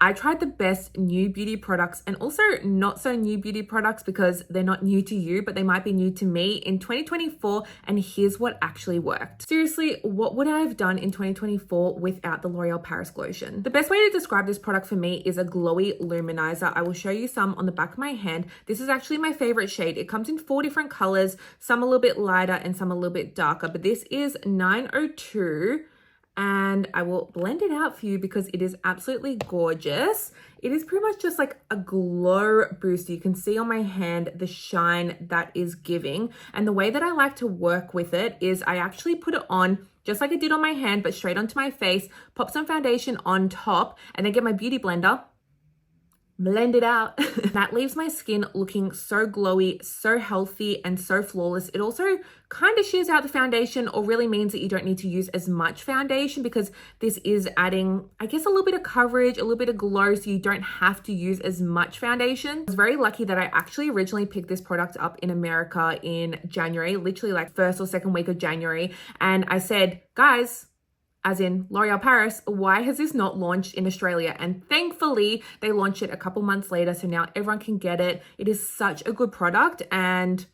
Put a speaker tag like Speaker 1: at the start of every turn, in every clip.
Speaker 1: I tried the best new beauty products and also not so new beauty products because they're not new to you, but they might be new to me in 2024. And here's what actually worked. Seriously, what would I have done in 2024 without the L'Oreal Paris Glotion? The best way to describe this product for me is a glowy luminizer. I will show you some on the back of my hand. This is actually my favorite shade. It comes in 4 different colors, some a little bit lighter and some a little bit darker, but this is 902. And I will blend it out for you because it is absolutely gorgeous. It is pretty much just like a glow booster. You can see on my hand the shine that is giving. And the way that I like to work with it is I actually put it on just like I did on my hand, but straight onto my face, pop some foundation on top, and then get my beauty blender, blend it out. That leaves my skin looking so glowy, so healthy, and so flawless. It also kind of shears out the foundation, or really means that you don't need to use as much foundation because this is adding, I guess, a little bit of coverage, a little bit of glow, so you don't have to use as much foundation. I was very lucky that I actually originally picked this product up in America in January, literally like first or second week of January. And I said, guys, as in L'Oreal Paris, why has this not launched in Australia? And thankfully, they launched it a couple months later, so now everyone can get it. It is such a good product, and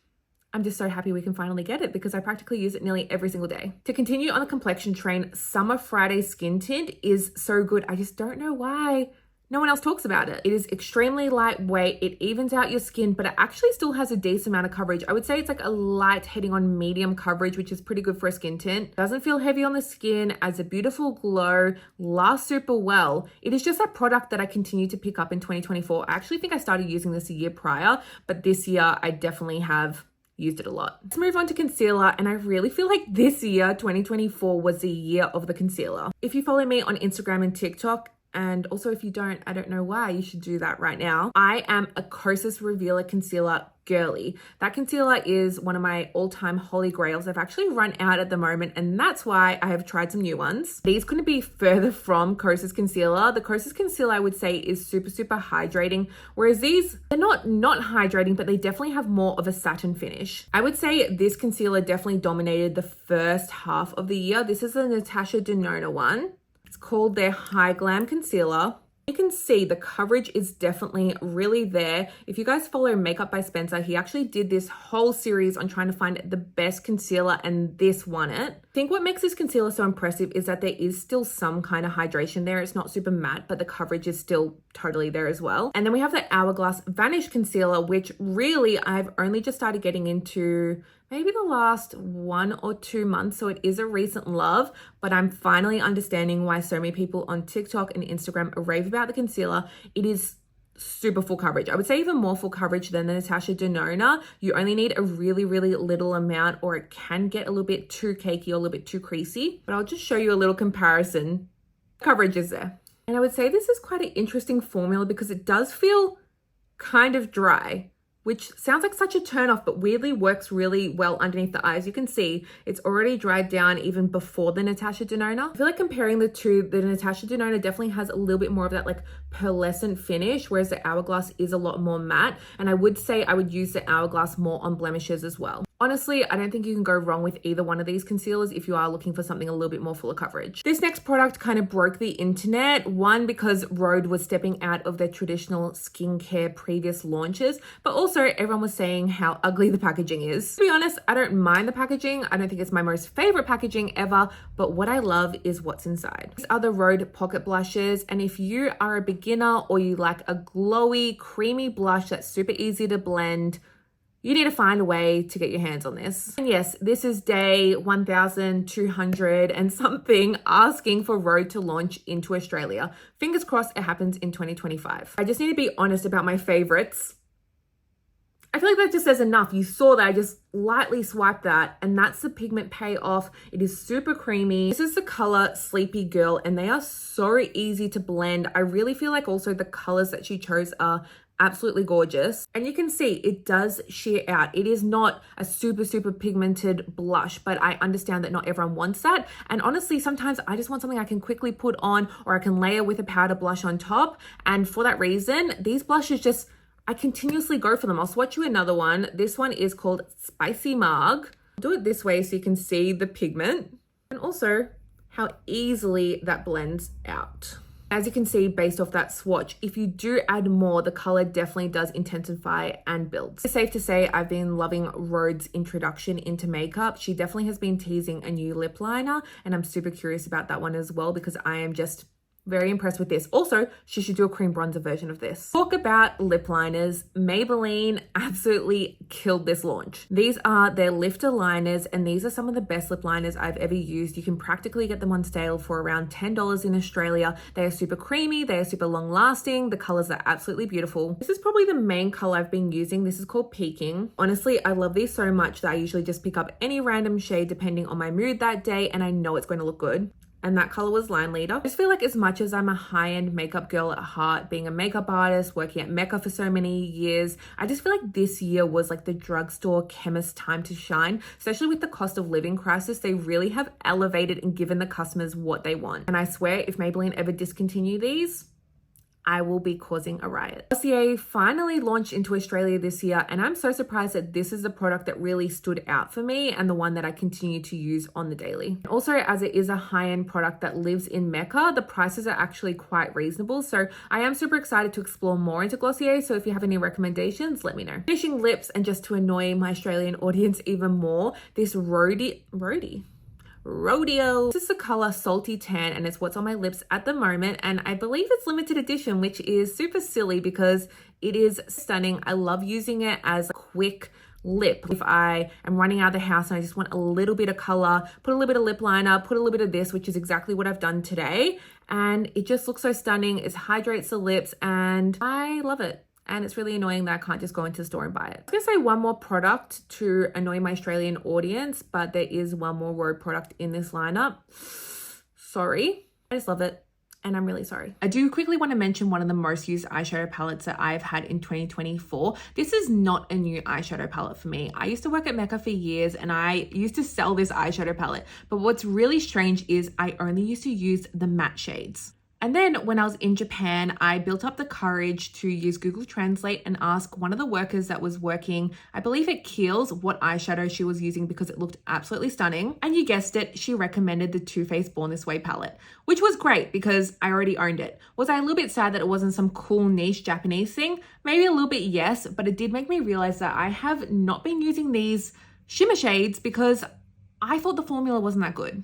Speaker 1: I'm just so happy we can finally get it because I practically use it nearly every single day. To continue on the complexion train, Summer Friday Skin Tint is so good. I just don't know why no one else talks about it. It is extremely lightweight. It evens out your skin, but it actually still has a decent amount of coverage. I would say it's like a light heading on medium coverage, which is pretty good for a skin tint. Doesn't feel heavy on the skin, adds a beautiful glow, lasts super well. It is just that product that I continue to pick up in 2024. I actually think I started using this a year prior, but this year I definitely have used it a lot. Let's move on to concealer, and I really feel like this year, 2024, was the year of the concealer. If you follow me on Instagram and TikTok, and also if you don't, I don't know why, you should do that right now. I am a Kosas Revealer Concealer girly. That concealer is one of my all-time holy grails. I've actually run out at the moment, and that's why I have tried some new ones. These couldn't be further from Kosas Concealer. The Kosas Concealer, I would say, is super, super hydrating, whereas these, they're not hydrating, but they definitely have more of a satin finish. I would say this concealer definitely dominated the first half of the year. This is the Natasha Deanna one. It's called their Hyglam Concealer. You can see the coverage is definitely really there. If you guys follow Makeup by Spencer, he actually did this whole series on trying to find the best concealer, and this won it. I think what makes this concealer so impressive is that there is still some kind of hydration there. It's not super matte, but the coverage is still totally there as well. And then we have the Hourglass Vanish Concealer, which really I've only just started getting into maybe the last 1 or 2 months, so it is a recent love, but I'm finally understanding why so many people on TikTok and Instagram rave about the concealer. It is super full coverage. I would say even more full coverage than the Natasha Deanna. You only need a really, really little amount, or it can get a little bit too cakey or a little bit too creasy, but I'll just show you a little comparison. Coverage is there. And I would say this is quite an interesting formula because it does feel kind of dry, which sounds like such a turnoff, but weirdly works really well underneath the eyes. You can see it's already dried down even before the Natasha Deanna. I feel like comparing the two, the Natasha Deanna definitely has a little bit more of that like pearlescent finish, whereas the Hourglass is a lot more matte. And I would say I would use the Hourglass more on blemishes as well. Honestly, I don't think you can go wrong with either one of these concealers if you are looking for something a little bit more full of coverage. This next product kind of broke the internet. One, because Rhode was stepping out of their traditional skincare previous launches, but also everyone was saying how ugly the packaging is. To be honest, I don't mind the packaging. I don't think it's my most favorite packaging ever, but what I love is what's inside. These are the Rhode pocket blushes, and if you are a beginner or you like a glowy, creamy blush that's super easy to blend, you need to find a way to get your hands on this. And yes, this is day 1,200 and something asking for Rhode to launch into Australia. Fingers crossed it happens in 2025. I just need to be honest about my favorites. I feel like that just says enough. You saw that I just lightly swiped that, and that's the pigment payoff. It is super creamy. This is the color Sleepy Girl, and they are so easy to blend. I really feel like also the colors that she chose are absolutely gorgeous. And you can see it does sheer out. It is not a super, super pigmented blush, but I understand that not everyone wants that. And honestly, sometimes I just want something I can quickly put on, or I can layer with a powder blush on top. And for that reason, these blushes just, I continuously go for them. I'll swatch you another one. This one is called Spicy Marg. I'll do it this way so you can see the pigment and also how easily that blends out. As you can see, based off that swatch, if you do add more, the color definitely does intensify and builds. It's safe to say I've been loving Rhode's introduction into makeup. She definitely has been teasing a new lip liner, and I'm super curious about that one as well because I am just very impressed with this. Also, she should do a cream bronzer version of this. Talk about lip liners. Maybelline absolutely killed this launch. These are their lifter liners, and these are some of the best lip liners I've ever used. You can practically get them on sale for around $10 in Australia. They are super creamy. They are super long lasting. The colors are absolutely beautiful. This is probably the main color I've been using. This is called Peaking. Honestly, I love these so much that I usually just pick up any random shade depending on my mood that day, and I know it's going to look good. And that color was Line Leader. I just feel like as much as I'm a high-end makeup girl at heart, being a makeup artist, working at Mecca for so many years, I just feel like this year was like the drugstore chemist time to shine, especially with the cost of living crisis. They really have elevated and given the customers what they want. And I swear, if Maybelline ever discontinue these, I will be causing a riot. Glossier finally launched into Australia this year, and I'm so surprised that this is the product that really stood out for me and the one that I continue to use on the daily. Also, as it is a high-end product that lives in Mecca, the prices are actually quite reasonable. So I am super excited to explore more into Glossier. So if you have any recommendations, let me know. Finishing lips, and just to annoy my Australian audience even more, this Rodeo. This is the color Salty Tan, and it's what's on my lips at the moment, and I believe it's limited edition, which is super silly because it is stunning. I love using it as a quick lip. If I am running out of the house and I just want a little bit of color, put a little bit of lip liner, put a little bit of this, which is exactly what I've done today, and it just looks so stunning. It hydrates the lips and I love it. And it's really annoying that I can't just go into the store and buy it. I was gonna say one more product to annoy my Australian audience, but there is one more Rhode product in this lineup. Sorry, I just love it. And I'm really sorry. I do quickly want to mention one of the most used eyeshadow palettes that I've had in 2024. This is not a new eyeshadow palette for me. I used to work at Mecca for years and I used to sell this eyeshadow palette. But what's really strange is I only used to use the matte shades. And then when I was in Japan, I built up the courage to use Google Translate and ask one of the workers that was working, I believe at Kiehl's, what eyeshadow she was using because it looked absolutely stunning. And you guessed it, she recommended the Toofaced Born This Way palette, which was great because I already owned it. Was I a little bit sad that it wasn't some cool niche Japanese thing? Maybe a little bit, yes, but it did make me realize that I have not been using these shimmer shades because I thought the formula wasn't that good.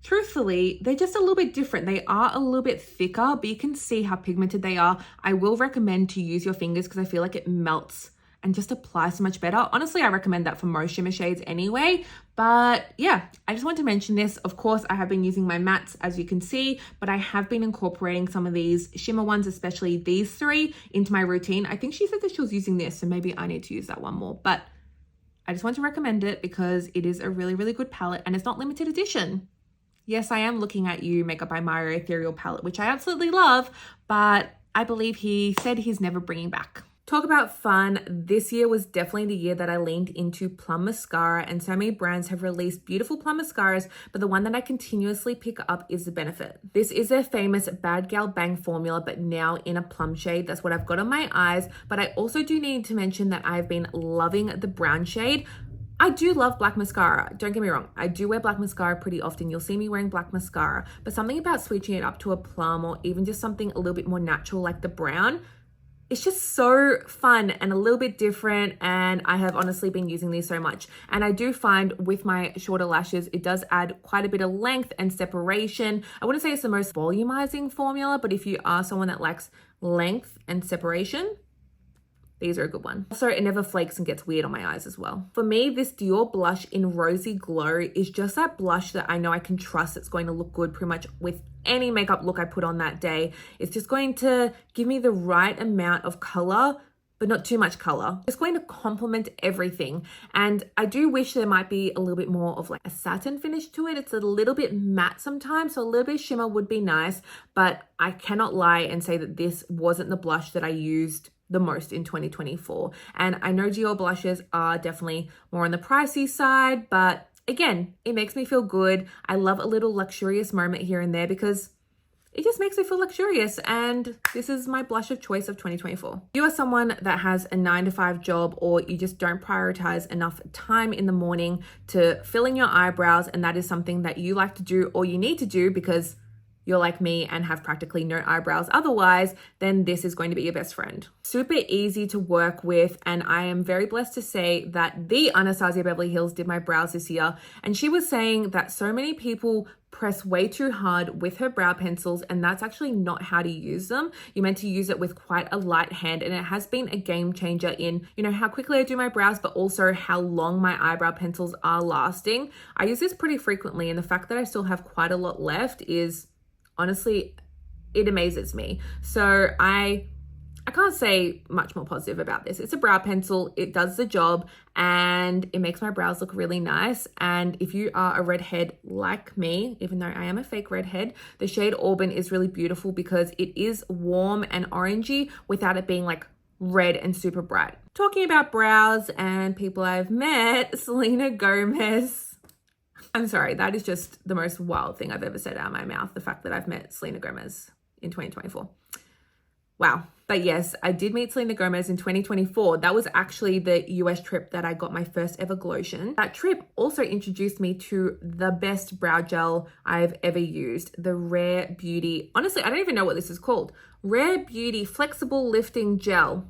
Speaker 1: Truthfully, they're just a little bit different. They are a little bit thicker, but you can see how pigmented they are. I will recommend to use your fingers because I feel like it melts and just applies so much better. Honestly, I recommend that for most shimmer shades anyway. But yeah, I just want to mention this. Of course, I have been using my mattes, as you can see, but I have been incorporating some of these shimmer ones, especially these three, into my routine. I think she said that she was using this, so maybe I need to use that one more. But I just want to recommend it because it is a really, really good palette and it's not limited edition. Yes, I am looking at you, Makeup by Mario Ethereal palette, which I absolutely love, but I believe he said he's never bringing back. Talk about fun. This year was definitely the year that I leaned into plum mascara, and so many brands have released beautiful plum mascaras, but the one that I continuously pick up is the Benefit. This is their famous Bad Gal Bang formula, but now in a plum shade. That's what I've got on my eyes, but I also do need to mention that I've been loving the brown shade. I do love black mascara, don't get me wrong. I do wear black mascara pretty often. You'll see me wearing black mascara, but something about switching it up to a plum or even just something a little bit more natural like the brown, it's just so fun and a little bit different, and I have honestly been using these so much. And I do find with my shorter lashes, it does add quite a bit of length and separation. I wouldn't say it's the most volumizing formula, but if you are someone that likes length and separation, these are a good one. Also, it never flakes and gets weird on my eyes as well. For me, this Dior blush in Rosy Glow is just that blush that I know I can trust it's going to look good pretty much with any makeup look I put on that day. It's just going to give me the right amount of color, but not too much color. It's going to complement everything. And I do wish there might be a little bit more of like a satin finish to it. It's a little bit matte sometimes, so a little bit of shimmer would be nice, but I cannot lie and say that this wasn't the blush that I used the most in 2024. And I know Dior blushes are definitely more on the pricey side, but again, it makes me feel good. I love a little luxurious moment here and there because it just makes me feel luxurious, and this is my blush of choice of 2024. If you are someone that has a 9-to-5 job, or you just don't prioritize enough time in the morning to fill in your eyebrows, and that is something that you like to do or you need to do because you're like me and have practically no eyebrows otherwise, then this is going to be your best friend. Super easy to work with, and I am very blessed to say that the Anastasia Beverly Hills did my brows this year, and she was saying that so many people press way too hard with her brow pencils, and that's actually not how to use them. You're meant to use it with quite a light hand, and it has been a game changer in, you know, how quickly I do my brows, but also how long my eyebrow pencils are lasting. I use this pretty frequently, and the fact that I still have quite a lot left is honestly, it amazes me. So I can't say much more positive about this. It's a brow pencil, it does the job, and it makes my brows look really nice. And if you are a redhead like me, even though I am a fake redhead, the shade Auburn is really beautiful because it is warm and orangey without it being like red and super bright. Talking about brows and people I've met, Selena Gomez. I'm sorry, that is just the most wild thing I've ever said out of my mouth, the fact that I've met Selena Gomez in 2024. Wow. But yes, I did meet Selena Gomez in 2024. That was actually the US trip that I got my first ever Glotion. That trip also introduced me to the best brow gel I've ever used, the Rare Beauty. Honestly, I don't even know what this is called. Rare Beauty Flexible Lifting Gel.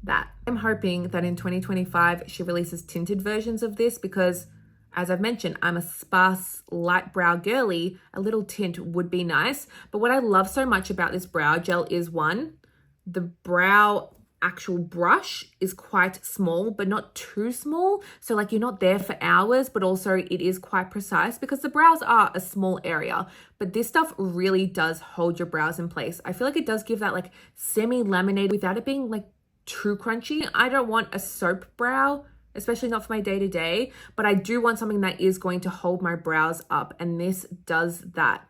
Speaker 1: That. I'm hoping that in 2025, she releases tinted versions of this because, as I've mentioned, I'm a sparse light brow girly. A little tint would be nice. But what I love so much about this brow gel is, one, the brow actual brush is quite small, but not too small. So like you're not there for hours, but also it is quite precise because the brows are a small area, but this stuff really does hold your brows in place. I feel like it does give that like semi-laminated without it being like too crunchy. I don't want a soap brow, especially not for my day-to-day, but I do want something that is going to hold my brows up, and this does that.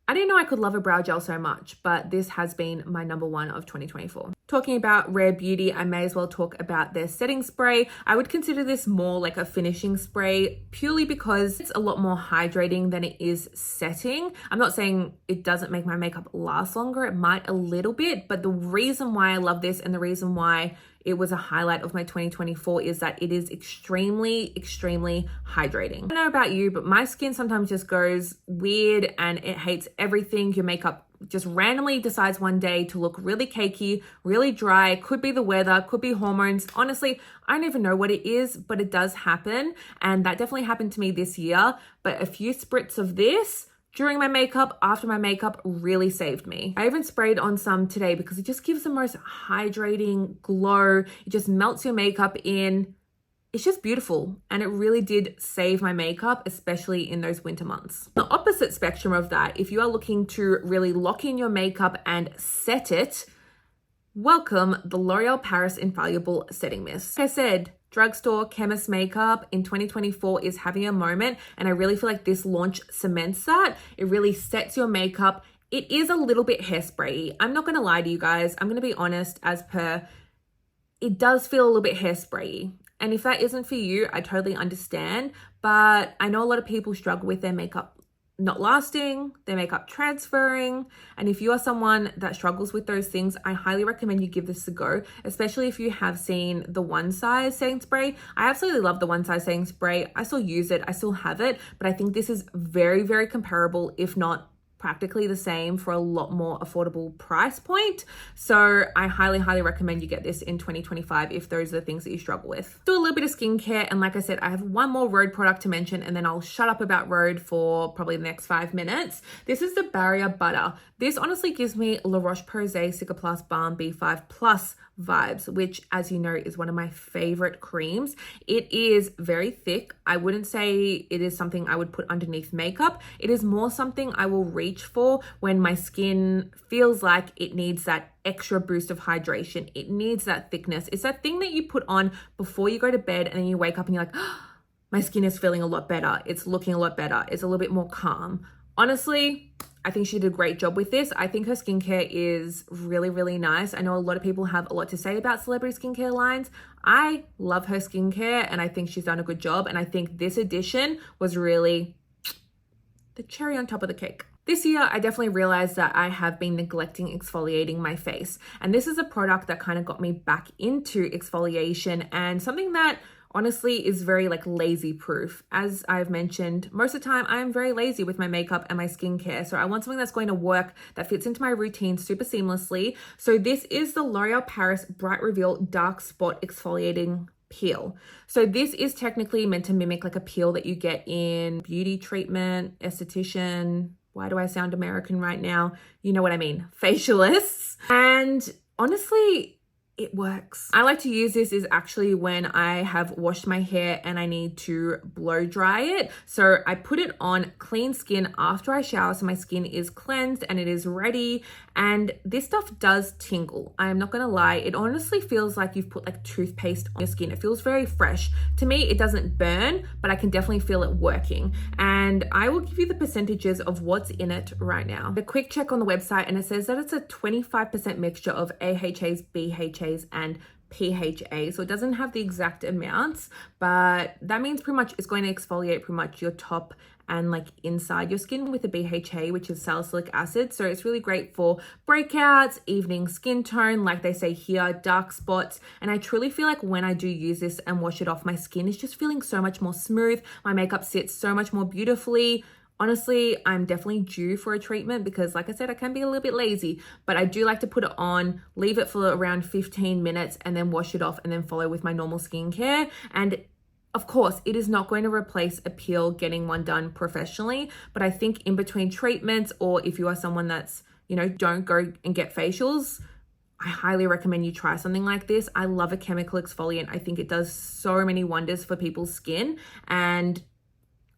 Speaker 1: I didn't know I could love a brow gel so much, but this has been my number one of 2024. Talking about Rare Beauty, I may as well talk about their setting spray. I would consider this more like a finishing spray purely because it's a lot more hydrating than it is setting. I'm not saying it doesn't make my makeup last longer. It might a little bit, but the reason why I love this and the reason why it was a highlight of my 2024 is that it is extremely, extremely hydrating. I don't know about you, but my skin sometimes just goes weird and it hates everything. Your makeup just randomly decides one day to look really cakey, really dry. Could be the weather, could be hormones. Honestly, I don't even know what it is, but it does happen. And that definitely happened to me this year. But a few spritz of this during my makeup, after my makeup, really saved me. I even sprayed on some today because it just gives the most hydrating glow. It just melts your makeup in. It's just beautiful, and it really did save my makeup, especially in those winter months. The opposite spectrum of that, if you are looking to really lock in your makeup and set it, welcome the L'Oreal Paris Infallible Setting Mist. Like I said, drugstore chemist makeup in 2024 is having a moment, and I really feel like this launch cements that. It really sets your makeup. It is a little bit hairspray-y. I'm not going to lie to you guys. I'm going to be honest, as per, it does feel a little bit hairspray-y. And if that isn't for you, I totally understand. But I know a lot of people struggle with their makeup not lasting, their makeup transferring. And if you are someone that struggles with those things, I highly recommend you give this a go, especially if you have seen the One Size setting spray. I absolutely love the One Size setting spray. I still use it. I still have it. But I think this is very, very comparable, if not practically the same, for a lot more affordable price point. So I highly, highly recommend you get this in 2025 if those are the things that you struggle with. Do a little bit of skincare, and like I said, I have one more Rhode product to mention, and then I'll shut up about Rhode for probably the next 5 minutes. This is the Barrier Butter. This honestly gives me La Roche-Posay Cicaplast Balm B5 Plus vibes, which, as you know, is one of my favorite creams. It is very thick. I wouldn't say it is something I would put underneath makeup. It is more something I will reach for when my skin feels like it needs that extra boost of hydration. It needs that thickness. It's that thing that you put on before you go to bed, and then you wake up and you're like, oh, my skin is feeling a lot better. It's looking a lot better. It's a little bit more calm. Honestly, I think she did a great job with this. I think her skincare is really, really nice. I know a lot of people have a lot to say about celebrity skincare lines. I love her skincare, and I think she's done a good job. And I think this edition was really the cherry on top of the cake. This year, I definitely realized that I have been neglecting exfoliating my face. And this is a product that kind of got me back into exfoliation, and something that honestly is very like lazy proof. As I've mentioned, most of the time I'm very lazy with my makeup and my skincare. So I want something that's going to work, that fits into my routine super seamlessly. So this is the L'Oreal Paris Bright Reveal Dark Spot Exfoliating Peel. So this is technically meant to mimic like a peel that you get in beauty treatment, esthetician. Why do I sound American right now? You know what I mean, facialists. And honestly, it works. I like to use this is actually when I have washed my hair and I need to blow dry it. So I put it on clean skin after I shower, so my skin is cleansed and it is ready. And this stuff does tingle. I am not gonna lie. It honestly feels like you've put like toothpaste on your skin. It feels very fresh. To me, it doesn't burn, but I can definitely feel it working. And I will give you the percentages of what's in it right now. A quick check on the website and it says that it's a 25% mixture of AHAs, BHAs, and PHA. So it doesn't have the exact amounts, but that means pretty much it's going to exfoliate pretty much your top and like inside your skin with the BHA, which is salicylic acid. So it's really great for breakouts, evening skin tone, like they say here, dark spots. And I truly feel like when I do use this and wash it off, my skin is just feeling so much more smooth. My makeup sits so much more beautifully. Honestly, I'm definitely due for a treatment because like I said, I can be a little bit lazy, but I do like to put it on, leave it for around 15 minutes and then wash it off and then follow with my normal skincare. And of course, it is not going to replace a peel getting one done professionally, but I think in between treatments, or if you are someone that's, you know, don't go and get facials, I highly recommend you try something like this. I love a chemical exfoliant. I think it does so many wonders for people's skin, and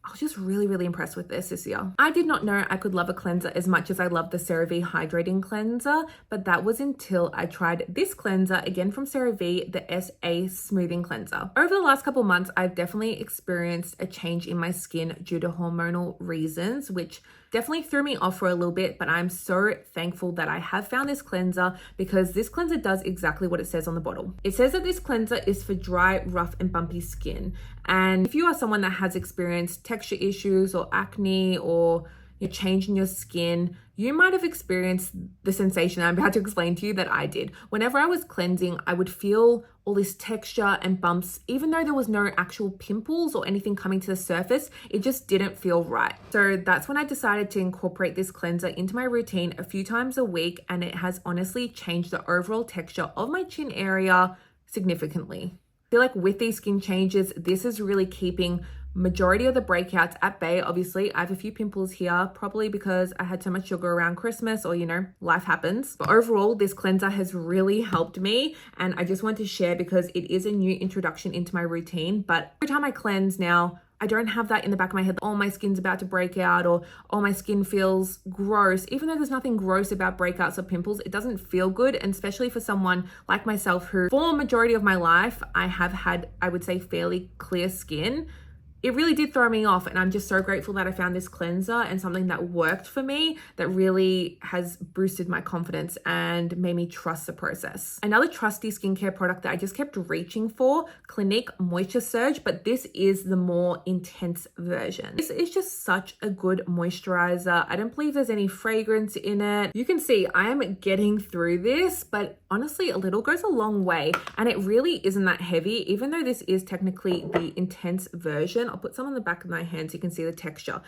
Speaker 1: I was just really impressed with this year. I did not know I could love a cleanser as much as I love the CeraVe Hydrating Cleanser, but that was until I tried this cleanser, again from CeraVe, the SA Smoothing Cleanser. Over the last couple months, I've definitely experienced a change in my skin due to hormonal reasons, which definitely threw me off for a little bit, but I'm so thankful that I have found this cleanser because this cleanser does exactly what it says on the bottle. It says that this cleanser is for dry, rough, and bumpy skin. And if you are someone that has experienced texture issues or acne or a change in your skin, you might have experienced the sensation I'm about to explain to you that I did. Whenever I was cleansing, I would feel all this texture and bumps, even though there was no actual pimples or anything coming to the surface, it just didn't feel right. So that's when I decided to incorporate this cleanser into my routine a few times a week, and it has honestly changed the overall texture of my chin area significantly. I feel like with these skin changes, this is really keeping majority of the breakouts at bay. Obviously, I have a few pimples here, probably because I had so much sugar around Christmas, or you know, life happens. But overall, this cleanser has really helped me, and I just want to share because it is a new introduction into my routine. But every time I cleanse now, I don't have that in the back of my head, oh, my skin's about to break out, or oh, my skin feels gross. Even though there's nothing gross about breakouts or pimples, it doesn't feel good. And especially for someone like myself who, for a majority of my life, I have had, I would say, fairly clear skin. It really did throw me off, and I'm just so grateful that I found this cleanser and something that worked for me, that really has boosted my confidence and made me trust the process. Another trusty skincare product that I just kept reaching for, Clinique Moisture Surge, but this is the more intense version. This is just such a good moisturizer. I don't believe there's any fragrance in it. You can see I am getting through this, but honestly, a little goes a long way, and it really isn't that heavy, even though this is technically the intense version. I'll put some on the back of my hand so you can see the texture.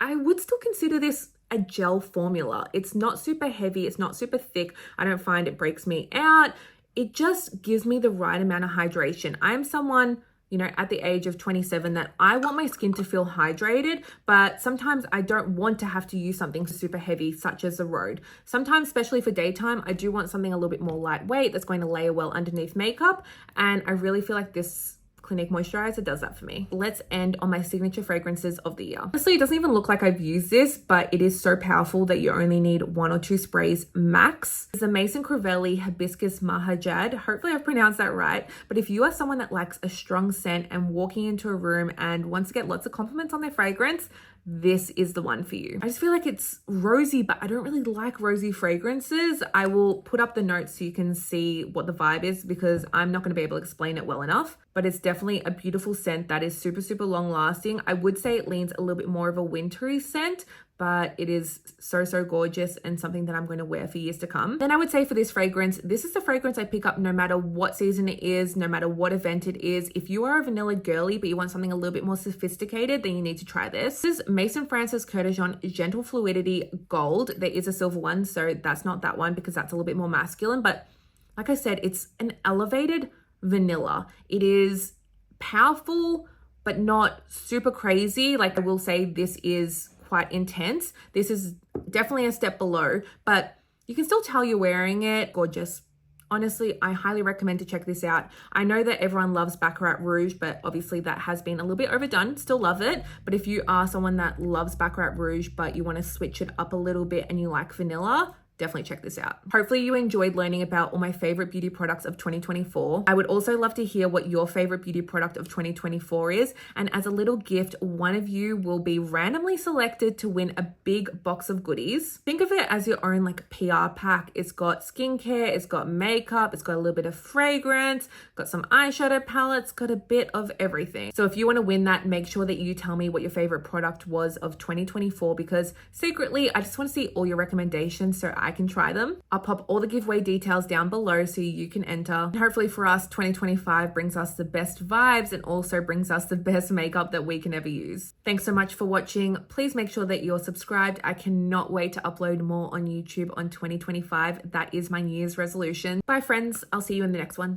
Speaker 1: I would still consider this a gel formula. It's not super heavy. It's not super thick. I don't find it breaks me out. It just gives me the right amount of hydration. I'm someone, you know, at the age of 27 that I want my skin to feel hydrated, but sometimes I don't want to have to use something super heavy such as the Rhode. Sometimes, especially for daytime, I do want something a little bit more lightweight that's going to layer well underneath makeup, and I really feel like this Clinique moisturizer does that for me. Let's end on my signature fragrances of the year. Honestly, it doesn't even look like I've used this, but it is so powerful that you only need 1 or 2 sprays max. It's a Mason Crivelli Hibiscus Mahajad. Hopefully I've pronounced that right. But if you are someone that likes a strong scent and walking into a room and wants to get lots of compliments on their fragrance, this is the one for you. I just feel like it's rosy, but I don't really like rosy fragrances. I will put up the notes so you can see what the vibe is, because I'm not going to be able to explain it well enough, but it's definitely a beautiful scent that is super long lasting. I would say it leans a little bit more of a wintry scent, but it is so, so gorgeous and something that I'm going to wear for years to come. Then I would say for this fragrance, this is the fragrance I pick up no matter what season it is, no matter what event it is. If you are a vanilla girly, but you want something a little bit more sophisticated, then you need to try this. This is Maison Francis Curtijon Gentle Fluidity Gold. There is a silver one, so that's not that one because that's a little bit more masculine. But like I said, it's an elevated vanilla. It is powerful, but not super crazy. Like I will say, this is quite intense. This is definitely a step below, but you can still tell you're wearing it. Gorgeous. Honestly, I highly recommend to check this out. I know that everyone loves Baccarat Rouge, but obviously that has been a little bit overdone. Still love it. But if you are someone that loves Baccarat Rouge, but you want to switch it up a little bit and you like vanilla, definitely check this out. Hopefully you enjoyed learning about all my favorite beauty products of 2024. I would also love to hear what your favorite beauty product of 2024 is. And as a little gift, one of you will be randomly selected to win a big box of goodies. Think of it as your own like PR pack. It's got skincare, it's got makeup, it's got a little bit of fragrance, got some eyeshadow palettes, got a bit of everything. So if you want to win that, make sure that you tell me what your favorite product was of 2024, because secretly I just want to see all your recommendations so I can try them. I'll pop all the giveaway details down below so you can enter. And hopefully for us, 2025 brings us the best vibes and also brings us the best makeup that we can ever use. Thanks so much for watching. Please make sure that you're subscribed. I cannot wait to upload more on YouTube on 2025. That is my New Year's resolution. Bye friends. I'll see you in the next one.